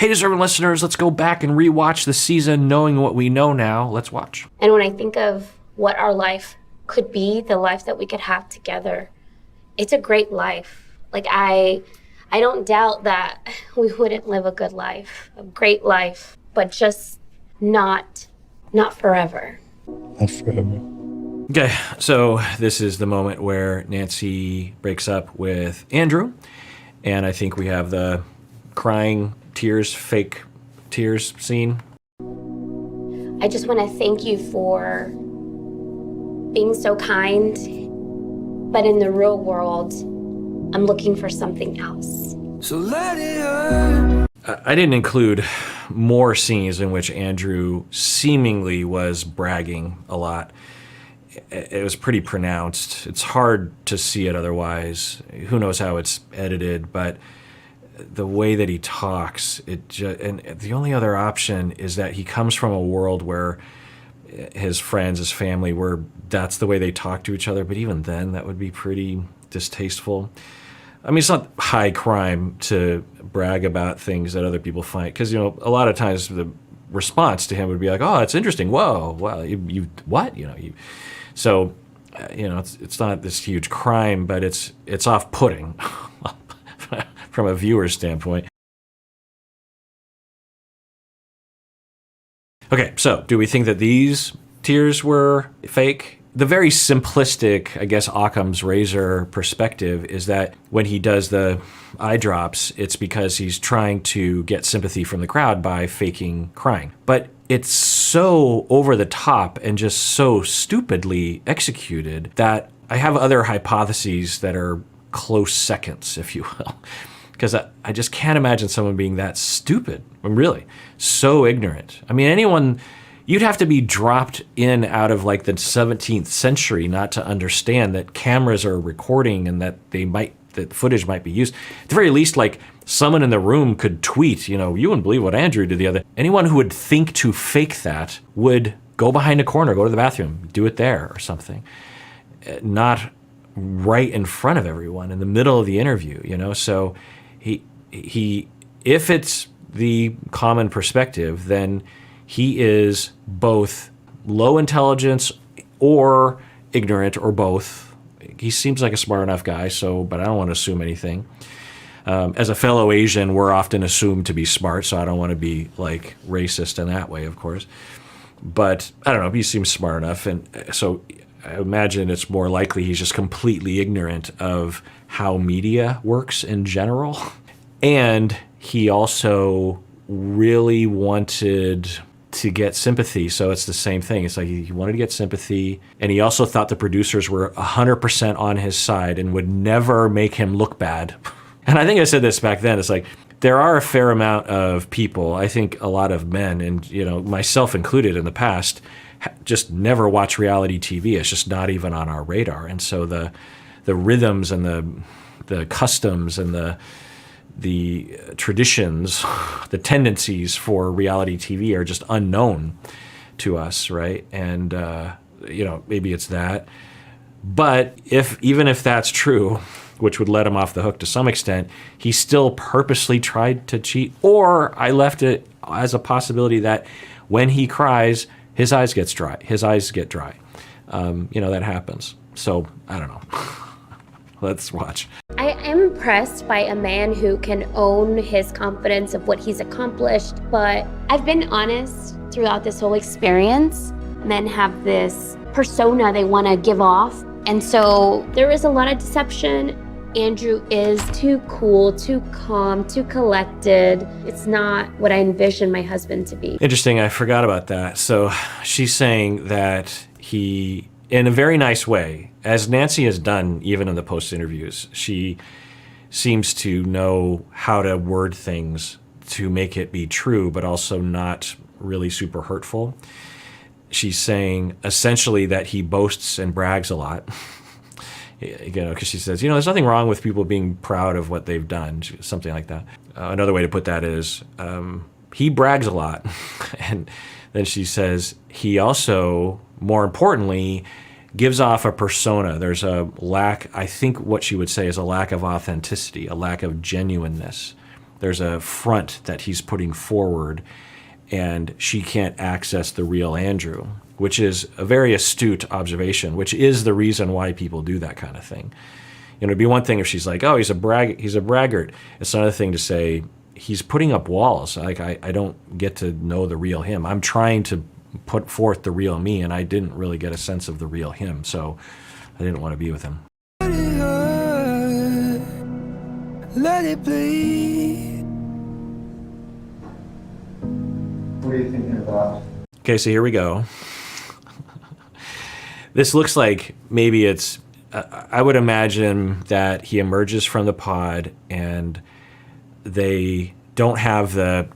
Hey, deserving listeners, let's go back and rewatch the season knowing what we know now. Let's watch. And when I think of what our life could be, the life that we could have together, it's a great life. Like, I don't doubt that we wouldn't live a good life, a great life, but just not forever. Not forever. Okay, so this is the moment where Nancy breaks up with Andrew, and I think we have the crying tears, fake tears scene. I just want to thank you for being so kind, but in the real world, I'm looking for something else. So let it hurt. I didn't include more scenes in which Andrew seemingly was bragging a lot. It was pretty pronounced. It's hard to see it otherwise. Who knows how it's edited, but the way that he talks, and the only other option is that he comes from a world where his friends, his family, where that's the way they talk to each other, but even then, that would be pretty distasteful. I mean, it's not high crime to brag about things that other people find, because, a lot of times the response to him would be like, oh, it's interesting. Whoa, well, you what? So, it's not this huge crime, but it's off-putting from a viewer's standpoint. Okay, so do we think that these tears were fake? The very simplistic, I guess, Occam's razor perspective is that when he does the eye drops, it's because he's trying to get sympathy from the crowd by faking crying. But it's so over the top and just so stupidly executed that I have other hypotheses that are close seconds, if you will. Because I just can't imagine someone being that stupid. I'm really so ignorant. I mean, you'd have to be dropped in out of like the 17th century not to understand that cameras are recording and that that footage might be used. At the very least, like someone in the room could tweet, you wouldn't believe what Andrew did the other. Anyone who would think to fake that would go behind a corner, go to the bathroom, do it there or something. Not right in front of everyone in the middle of the interview, So he if it's the common perspective, then he is both low intelligence or ignorant or both. He seems like a smart enough guy, but I don't want to assume anything. As a fellow Asian, we're often assumed to be smart, so I don't want to be like racist in that way, of course. But I don't know, he seems smart enough, and so I imagine it's more likely he's just completely ignorant of how media works in general. And he also really wanted to get sympathy, so it's the same thing. It's like he wanted to get sympathy, and he also thought the producers were 100% on his side and would never make him look bad. And I think I said this back then, it's like, there are a fair amount of people, I think a lot of men, and myself included in the past, just never watch reality TV. It's just not even on our radar. And so the rhythms and the customs and the traditions, the tendencies for reality TV are just unknown to us, right? And maybe it's that. But even if that's true, which would let him off the hook to some extent, he still purposely tried to cheat. Or I left it as a possibility that when he cries, his eyes get dry. That happens. So I don't know. Let's watch. I am impressed by a man who can own his confidence of what he's accomplished, but I've been honest throughout this whole experience. Men have this persona they want to give off, and so there is a lot of deception. Andrew is too cool, too calm, too collected. It's not what I envisioned my husband to be. Interesting, I forgot about that. So she's saying that he, in a very nice way, as Nancy has done even in the post interviews, she seems to know how to word things to make it be true, but also not really super hurtful. She's saying essentially that he boasts and brags a lot. Because she says, there's nothing wrong with people being proud of what they've done, something like that. Another way to put that is he brags a lot. And then she says he also, more importantly, gives off a persona. There's a lack, I think what she would say is a lack of authenticity, a lack of genuineness There's a front that he's putting forward, and she can't access the real Andrew, which is a very astute observation, which is the reason why people do that kind of thing. You know, it'd be one thing if she's like, oh, he's a braggart. It's another thing to say, he's putting up walls. Like, I don't get to know the real him. I'm trying to put forth the real me, and I didn't really get a sense of the real him, so I didn't want to be with him. Let it hurt. Let it bleed. What are you thinking about? Okay, so here we go. This looks like maybe it's, I would imagine that he emerges from the pod and they don't have the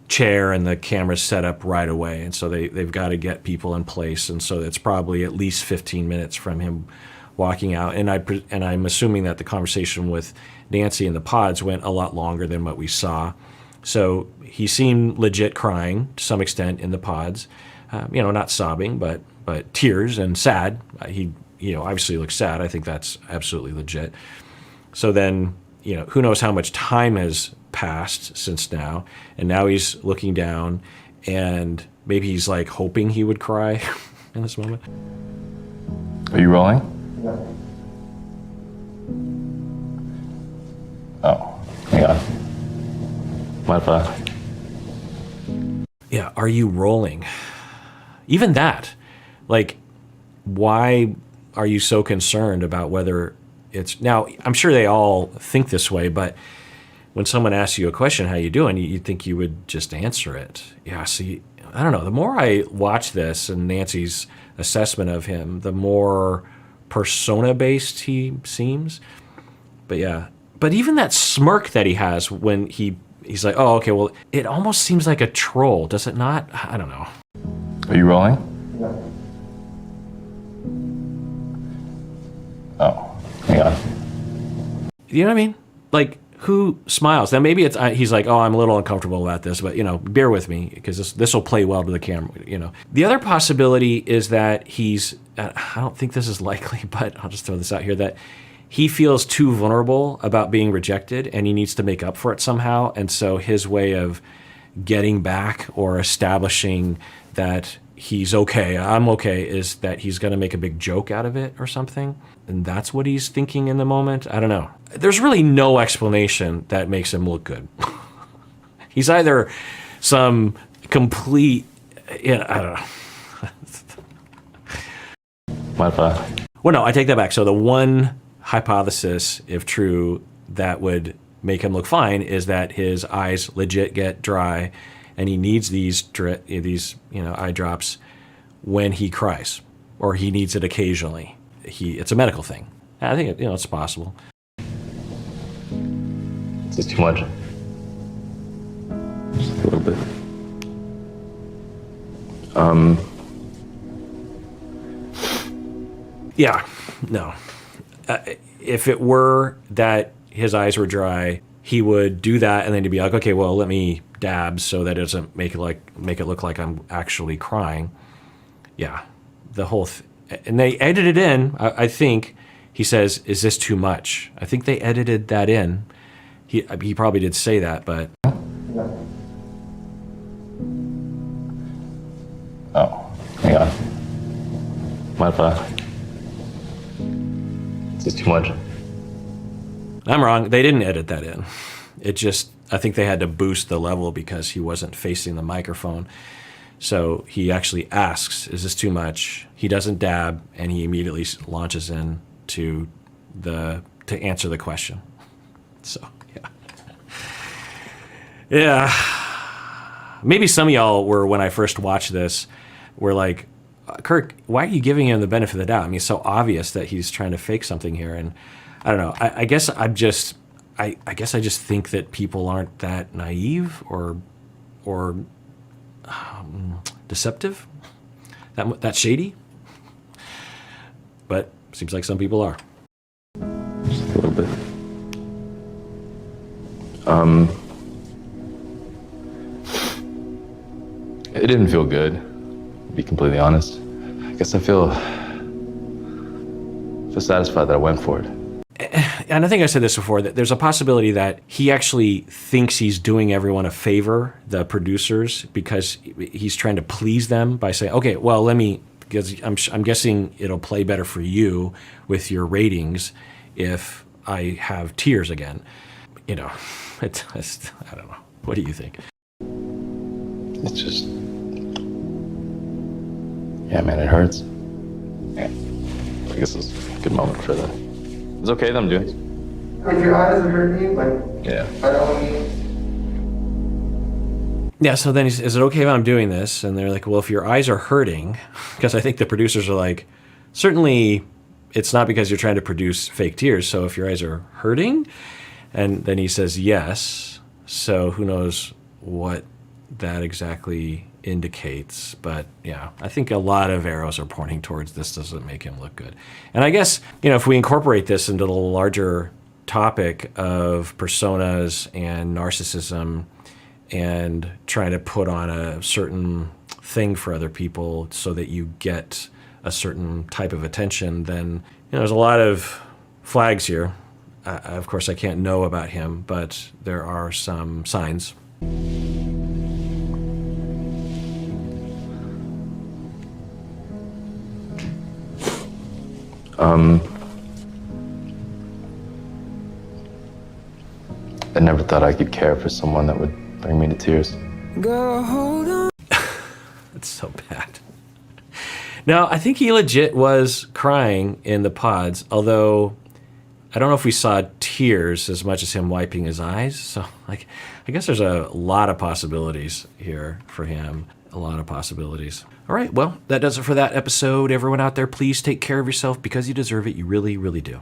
chair and the cameras set up right away. And so they've got to get people in place. And so it's probably at least 15 minutes from him walking out. And I'm assuming that the conversation with Nancy in the pods went a lot longer than what we saw. So he seemed legit crying to some extent in the pods, not sobbing, but tears and sad. He obviously looks sad. I think that's absolutely legit. So then, who knows how much time has passed since now, and now he's looking down, and maybe he's like hoping he would cry in this moment. Are you rolling? Yeah. Oh, hang on. Mind if I? Yeah, are you rolling? Even that, like, why are you so concerned about whether it's, now I'm sure they all think this way, but when someone asks you a question, how you doing, you'd think you would just answer it. Yeah, see, I don't know, the more I watch this and Nancy's assessment of him, the more persona-based he seems. But yeah, but even that smirk that he has when he's like, oh, okay, well, it almost seems like a troll, does it not? I don't know. Are you rolling? Yeah. Oh, hang on. You know what I mean? Like, who smiles? Now maybe it's he's like, oh, I'm a little uncomfortable about this, but bear with me because this will play well to the camera. The other possibility is that he's, I don't think this is likely, but I'll just throw this out here, that he feels too vulnerable about being rejected and he needs to make up for it somehow. And so his way of getting back or establishing that he's okay, I'm okay, is that he's going to make a big joke out of it or something. And that's what he's thinking in the moment. I don't know. There's really no explanation that makes him look good. He's either some complete, I don't know. Mind if I? Well, no, I take that back. So the one hypothesis, if true, that would make him look fine is that his eyes legit get dry and he needs these eye drops when he cries, or he needs it occasionally. It's a medical thing. I think it's possible. Is this too much? Just a little bit. Yeah, no. If it were that his eyes were dry, he would do that, and then he'd be like, okay, well, let me dab so that it doesn't make it look like I'm actually crying. Yeah, the whole and they edited in. I think he says, "Is this too much?" I think they edited that in. He probably did say that, but Yeah. Oh, hang on. Mind if I? Is this too much? I'm wrong. They didn't edit that in. I think they had to boost the level because he wasn't facing the microphone. So he actually asks, is this too much? He doesn't dab, and he immediately launches in to answer the question. So, yeah. Yeah. Maybe some of y'all were, when I first watched this, were like, Kirk, why are you giving him the benefit of the doubt? I mean, it's so obvious that he's trying to fake something here. And I don't know. I guess I just think that people aren't that naive or deceptive, that shady. But seems like some people are. Just a little bit. It didn't feel good, to be completely honest. I guess I feel satisfied that I went for it. And I think I said this before, that there's a possibility that he actually thinks he's doing everyone a favor, the producers, because he's trying to please them by saying, okay, well, because I'm guessing it'll play better for you with your ratings if I have tears again. You know, it's just, I don't know. What do you think? It's just, yeah, man, it hurts. Yeah. I guess it's a good moment for that. It's okay that I'm doing this. If your eyes are hurting you, like, Yeah. I don't mean. Yeah, so then he says, is it okay if I'm doing this? And they're like, well, if your eyes are hurting, because I think the producers are like, certainly it's not because you're trying to produce fake tears, so if your eyes are hurting? And then he says, yes. So who knows what that exactly indicates. But yeah, I think a lot of arrows are pointing towards this doesn't make him look good. And I guess, if we incorporate this into the larger topic of personas and narcissism and trying to put on a certain thing for other people so that you get a certain type of attention, then there's a lot of flags here. Of course, I can't know about him, but there are some signs. I never thought I could care for someone that would bring me to tears. Girl, hold on. It's so bad. Now, I think he legit was crying in the pods, although I don't know if we saw tears as much as him wiping his eyes. So, I guess there's a lot of possibilities here for him. A lot of possibilities. All right, well, that does it for that episode. Everyone out there, please take care of yourself because you deserve it. You really, really do.